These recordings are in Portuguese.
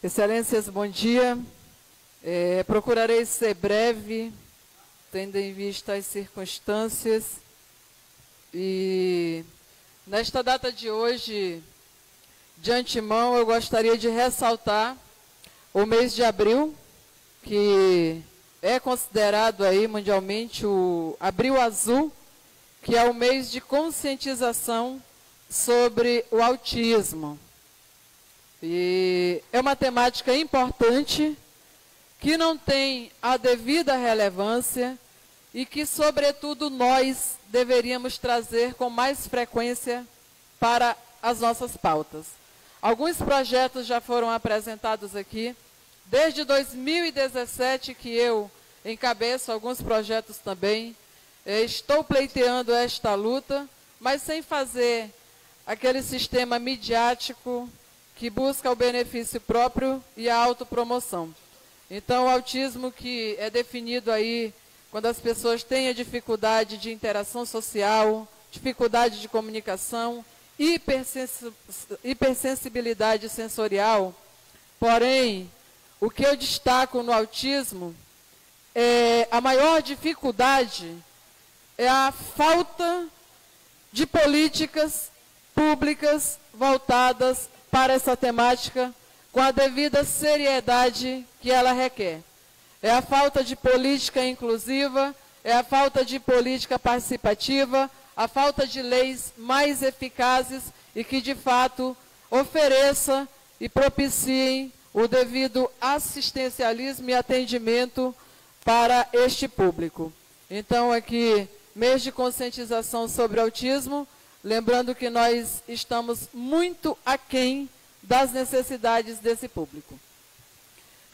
Excelências, bom dia. Procurarei ser breve, tendo em vista as circunstâncias. E nesta data de hoje, de antemão, eu gostaria de ressaltar o mês de abril, que é considerado aí mundialmente o Abril Azul, que é o mês de conscientização sobre o autismo. E é uma temática importante, que não tem a devida relevância e que, sobretudo, nós deveríamos trazer com mais frequência para as nossas pautas. Alguns projetos já foram apresentados aqui. Desde 2017 que eu encabeço alguns projetos também. Estou pleiteando esta luta, mas sem fazer aquele sistema midiático que busca o benefício próprio e a autopromoção. Então, o autismo, que é definido aí quando as pessoas têm a dificuldade de interação social, dificuldade de comunicação, hipersensibilidade sensorial. Porém, o que eu destaco no autismo é a maior dificuldade é a falta de políticas públicas voltadas para essa temática com a devida seriedade que ela requer. É a falta de política inclusiva, é a falta de política participativa, a falta de leis mais eficazes e que, de fato, ofereça e propiciem o devido assistencialismo e atendimento para este público. Então, aqui, mês de conscientização sobre autismo, lembrando que nós estamos muito aquém das necessidades desse público.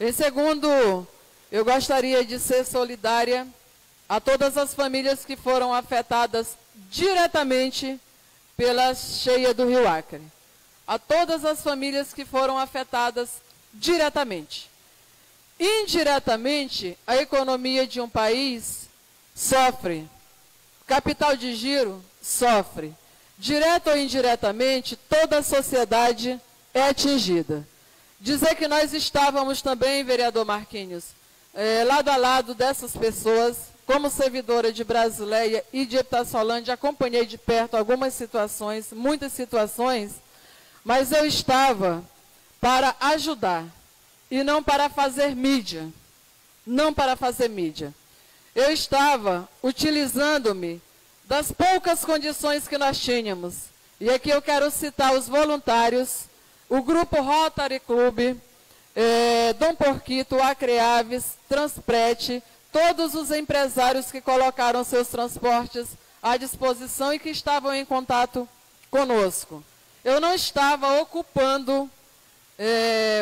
Em segundo, eu gostaria de ser solidária a todas as famílias que foram afetadas diretamente pela cheia do Rio Acre. A todas as famílias que foram afetadas diretamente. Indiretamente, a economia de um país sofre. Capital de giro sofre. Direto ou indiretamente, toda a sociedade é atingida. Dizer que nós estávamos também, vereador Marquinhos, lado a lado dessas pessoas, como servidora de Brasileia e de Itaçolândia, acompanhei de perto algumas situações, muitas situações, mas eu estava para ajudar e não para fazer mídia. Não para fazer mídia. Eu estava utilizando-me das poucas condições que nós tínhamos. E aqui eu quero citar os voluntários, o grupo Rotary Club, Dom Porquito, Acreaves, Transpret, todos os empresários que colocaram seus transportes à disposição e que estavam em contato conosco. Eu não estava ocupando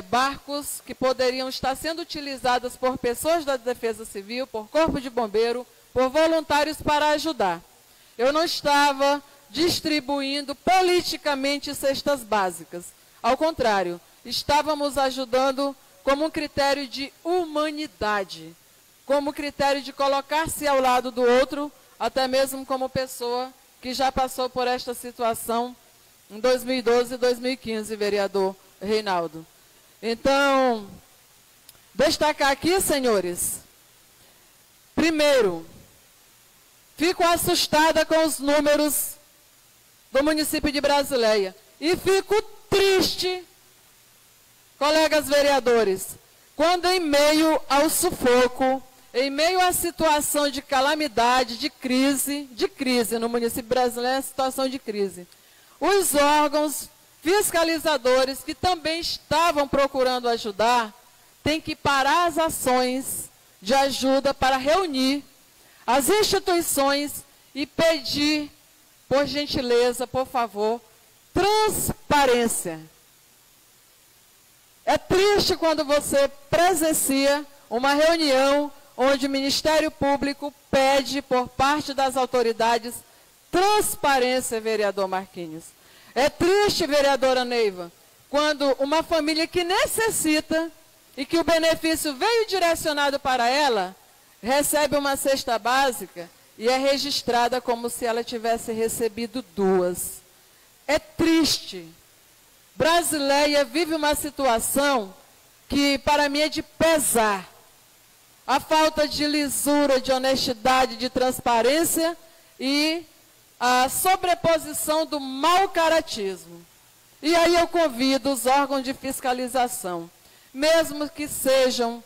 barcos que poderiam estar sendo utilizados por pessoas da Defesa Civil, por Corpo de Bombeiro, por voluntários para ajudar. Eu não estava distribuindo politicamente cestas básicas. Ao contrário, estávamos ajudando como um critério de humanidade, como critério de colocar-se ao lado do outro, até mesmo como pessoa que já passou por esta situação em 2012 e 2015, vereador Reinaldo. Então, destacar aqui, senhores, primeiro, fico assustada com os números do município de Brasileia e fico triste, colegas vereadores, quando em meio ao sufoco, em meio à situação de calamidade, de crise no município brasileiro, é situação de crise, os órgãos fiscalizadores que também estavam procurando ajudar, têm que parar as ações de ajuda para reunir as instituições e pedir, por gentileza, por favor, transparência. É triste quando você presencia uma reunião onde o Ministério Público pede, por parte das autoridades, transparência, vereador Marquinhos. É triste, vereadora Neiva, quando uma família que necessita e que o benefício veio direcionado para ela, recebe uma cesta básica e é registrada como se ela tivesse recebido duas. É triste. Brasileia vive uma situação que para mim é de pesar. A falta de lisura, de honestidade, de transparência e a sobreposição do mau caratismo. E aí eu convido os órgãos de fiscalização, mesmo que sejam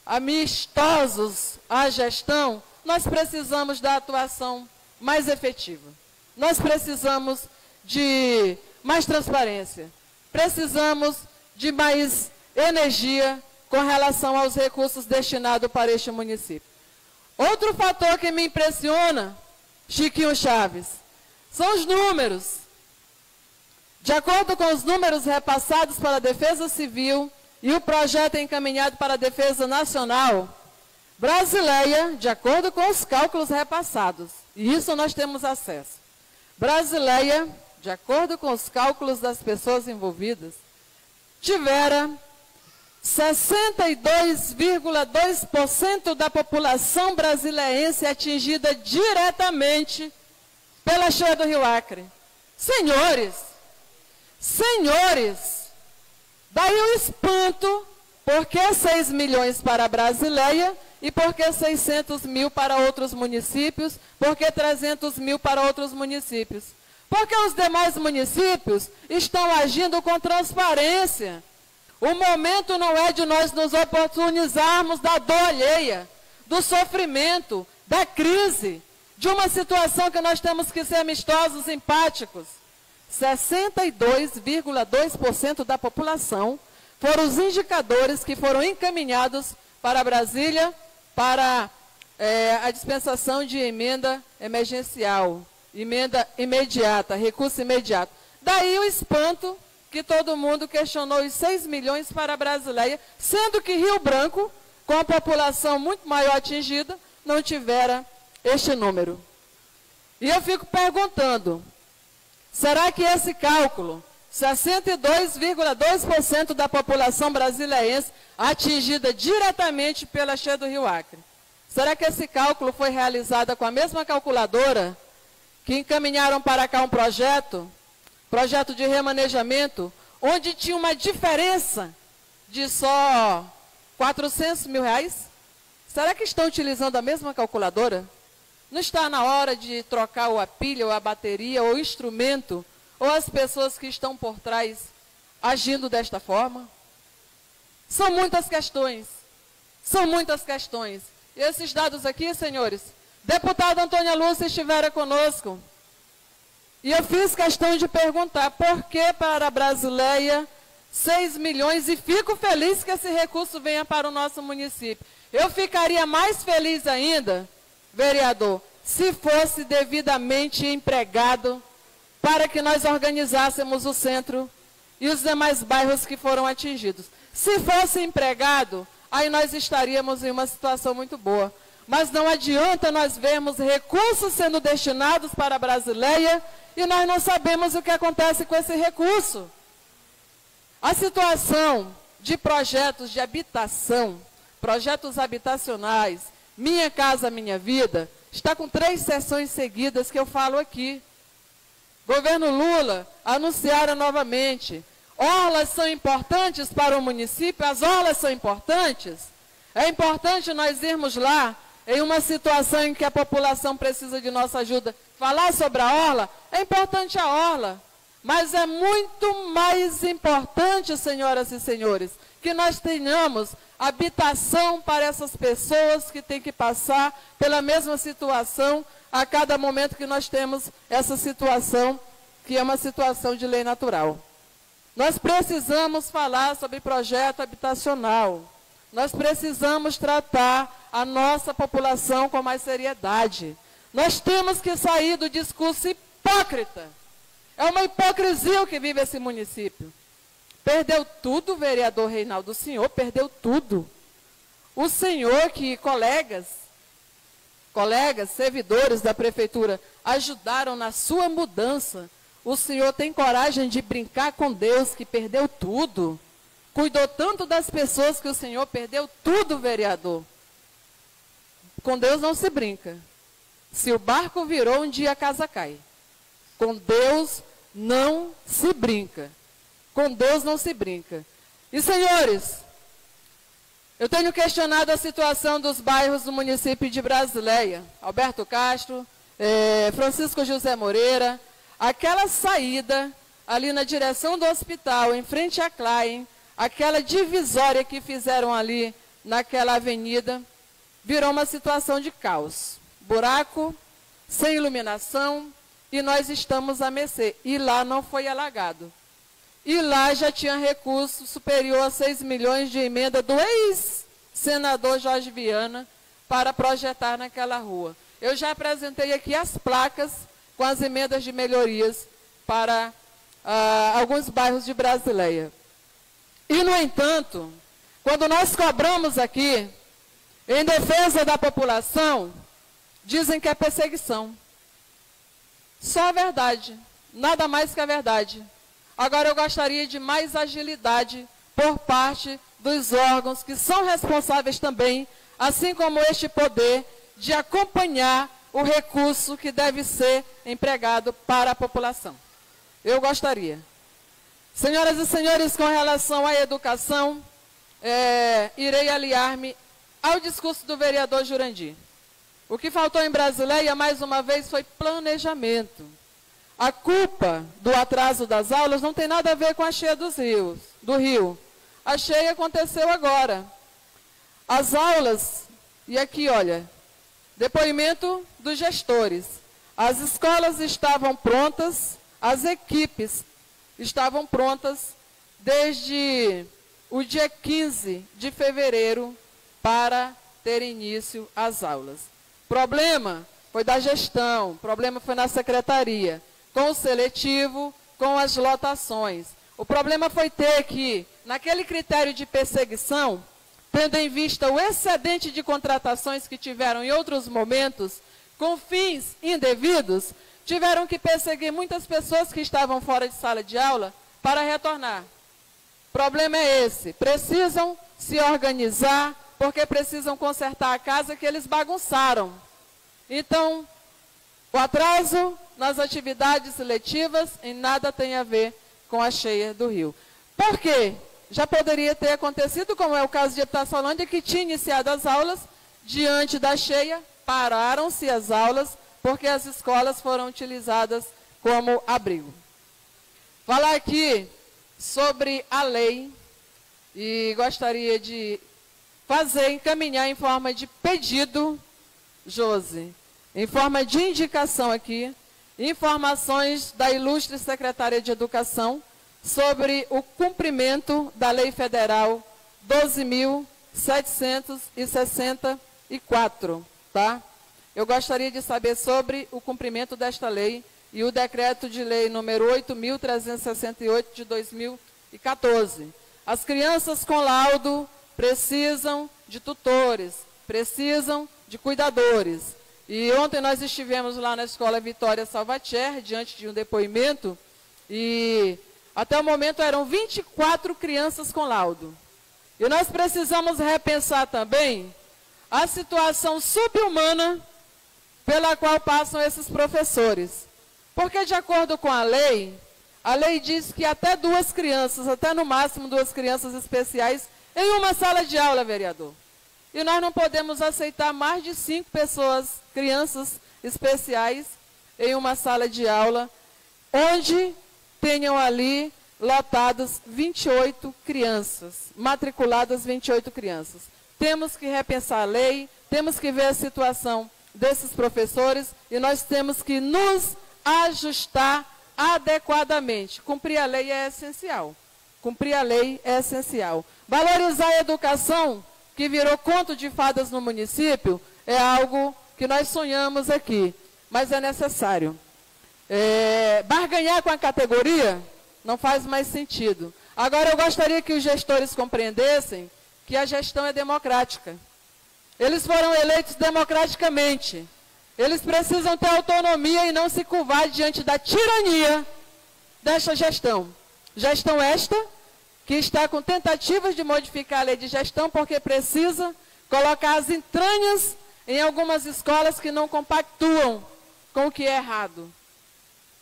amistosos à gestão, nós precisamos da atuação mais efetiva. Nós precisamos de mais transparência. Precisamos de mais energia com relação aos recursos destinados para este município. Outro fator que me impressiona, Chiquinho Chaves, são os números. De acordo com os números repassados para a Defesa Civil e o projeto encaminhado para a Defesa Nacional, Brasileia, de acordo com os cálculos repassados, e isso nós temos acesso, Brasileia, de acordo com os cálculos das pessoas envolvidas, tivera 62,2% da população brasileirense atingida diretamente pela cheia do Rio Acre. Senhores, daí o espanto, por que 6 milhões para a Brasileia e por que 600 mil para outros municípios, por que 300 mil para outros municípios? Porque os demais municípios estão agindo com transparência. O momento não é de nós nos oportunizarmos da dor alheia, do sofrimento, da crise, de uma situação que nós temos que ser amistosos, empáticos. 62,2% da população foram os indicadores que foram encaminhados para Brasília para a dispensação de emenda emergencial, emenda imediata, recurso imediato. Daí o espanto que todo mundo questionou os 6 milhões para a Brasileia, sendo que Rio Branco, com a população muito maior atingida, não tivera este número. E eu fico perguntando, será que esse cálculo, 62,2% da população brasileira atingida diretamente pela cheia do Rio Acre, será que esse cálculo foi realizado com a mesma calculadora que encaminharam para cá um projeto de remanejamento, onde tinha uma diferença de só 400 mil reais? Será que estão utilizando a mesma calculadora? Não está na hora de trocar ou a pilha, ou a bateria, ou o instrumento, ou as pessoas que estão por trás agindo desta forma? São muitas questões. São muitas questões. E esses dados aqui, senhores, deputada Antônia Lúcia estivera conosco. E eu fiz questão de perguntar por que para a Brasileia 6 milhões e fico feliz que esse recurso venha para o nosso município. Eu ficaria mais feliz ainda, vereador, se fosse devidamente empregado para que nós organizássemos o centro e os demais bairros que foram atingidos. Se fosse empregado, aí nós estaríamos em uma situação muito boa. Mas não adianta nós vermos recursos sendo destinados para a Brasileia e nós não sabemos o que acontece com esse recurso. A situação de projetos de habitação, projetos habitacionais, Minha Casa Minha Vida, está com 3 sessões seguidas que eu falo aqui. Governo Lula anunciaram novamente, orlas são importantes para o município, as orlas são importantes. É importante nós irmos lá, em uma situação em que a população precisa de nossa ajuda, falar sobre a orla, é importante a orla. Mas é muito mais importante, senhoras e senhores, que nós tenhamos habitação para essas pessoas que têm que passar pela mesma situação a cada momento que nós temos essa situação, que é uma situação de lei natural. Nós precisamos falar sobre projeto habitacional. Nós precisamos tratar a nossa população com mais seriedade. Nós temos que sair do discurso hipócrita. É uma hipocrisia o que vive esse município. Perdeu tudo, vereador Reinaldo, o senhor perdeu tudo. O senhor que colegas, servidores da prefeitura, ajudaram na sua mudança. O senhor tem coragem de brincar com Deus que perdeu tudo. Cuidou tanto das pessoas que o senhor perdeu tudo, vereador. Com Deus não se brinca. Se o barco virou, um dia a casa cai. Com Deus não se brinca. Com Deus não se brinca. E, senhores, eu tenho questionado a situação dos bairros do município de Brasileia, Alberto Castro, Francisco José Moreira, aquela saída ali na direção do hospital, em frente à Klein, aquela divisória que fizeram ali naquela avenida, virou uma situação de caos. Buraco, sem iluminação, e nós estamos a mercê. E lá não foi alagado. E lá já tinha recurso superior a 6 milhões de emenda do ex-senador Jorge Viana para projetar naquela rua. Eu já apresentei aqui as placas com as emendas de melhorias para alguns bairros de Brasileia. E, no entanto, quando nós cobramos aqui, em defesa da população, dizem que é perseguição. Só a verdade, nada mais que a verdade. Agora eu gostaria de mais agilidade por parte dos órgãos que são responsáveis também, assim como este poder, de acompanhar o recurso que deve ser empregado para a população. Eu gostaria. Senhoras e senhores, com relação à educação, irei aliar-me ao discurso do vereador Jurandir. O que faltou em Brasileia, mais uma vez, foi planejamento. A culpa do atraso das aulas não tem nada a ver com a cheia do rio. A cheia aconteceu agora. As aulas, e aqui, olha, depoimento dos gestores. As escolas estavam prontas, as equipes estavam prontas desde o dia 15 de fevereiro para ter início às aulas. Problema foi da gestão, problema foi na secretaria, com o seletivo, com as lotações. O problema foi ter que, naquele critério de perseguição, tendo em vista o excedente de contratações que tiveram em outros momentos, com fins indevidos, tiveram que perseguir muitas pessoas que estavam fora de sala de aula para retornar. O problema é esse, precisam se organizar, porque precisam consertar a casa que eles bagunçaram. Então, o atraso nas atividades letivas em nada tem a ver com a cheia do rio. Por quê? Já poderia ter acontecido, como é o caso de Itaçolândia, que tinha iniciado as aulas, diante da cheia, pararam-se as aulas, porque as escolas foram utilizadas como abrigo. Falar aqui sobre a lei, e gostaria de encaminhar em forma de pedido, Josi, em forma de indicação aqui, informações da ilustre secretária de Educação sobre o cumprimento da Lei Federal 12.764, tá? Eu gostaria de saber sobre o cumprimento desta lei e o decreto de lei número 8.368 de 2014. As crianças com laudo precisam de tutores, precisam de cuidadores. E ontem nós estivemos lá na Escola Vitória Salvatier, diante de um depoimento, e até o momento eram 24 crianças com laudo. E nós precisamos repensar também a situação subhumana pela qual passam esses professores. Porque, de acordo com a lei diz que até 2 crianças, até no máximo 2 crianças especiais, em uma sala de aula, vereador. E nós não podemos aceitar mais de 5 pessoas, crianças especiais, em uma sala de aula, onde tenham ali lotadas 28 crianças, matriculadas 28 crianças. Temos que repensar a lei, temos que ver a situação desses professores e nós temos que nos ajustar adequadamente. Cumprir a lei é essencial. Cumprir a lei é essencial. Valorizar a educação, que virou conto de fadas no município, é algo que nós sonhamos aqui, mas é necessário. Barganhar com a categoria não faz mais sentido. Agora, eu gostaria que os gestores compreendessem que a gestão é democrática. Eles foram eleitos democraticamente. Eles precisam ter autonomia e não se curvar diante da tirania desta gestão. Gestão esta que está com tentativas de modificar a lei de gestão porque precisa colocar as entranhas em algumas escolas que não compactuam com o que é errado.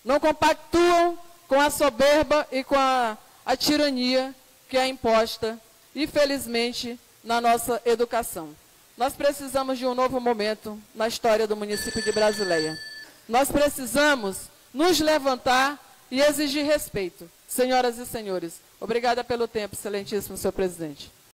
Não compactuam com a soberba e com a tirania que é imposta, infelizmente, na nossa educação. Nós precisamos de um novo momento na história do município de Brasileia. Nós precisamos nos levantar e exigir respeito. Senhoras e senhores, obrigada pelo tempo, excelentíssimo senhor presidente.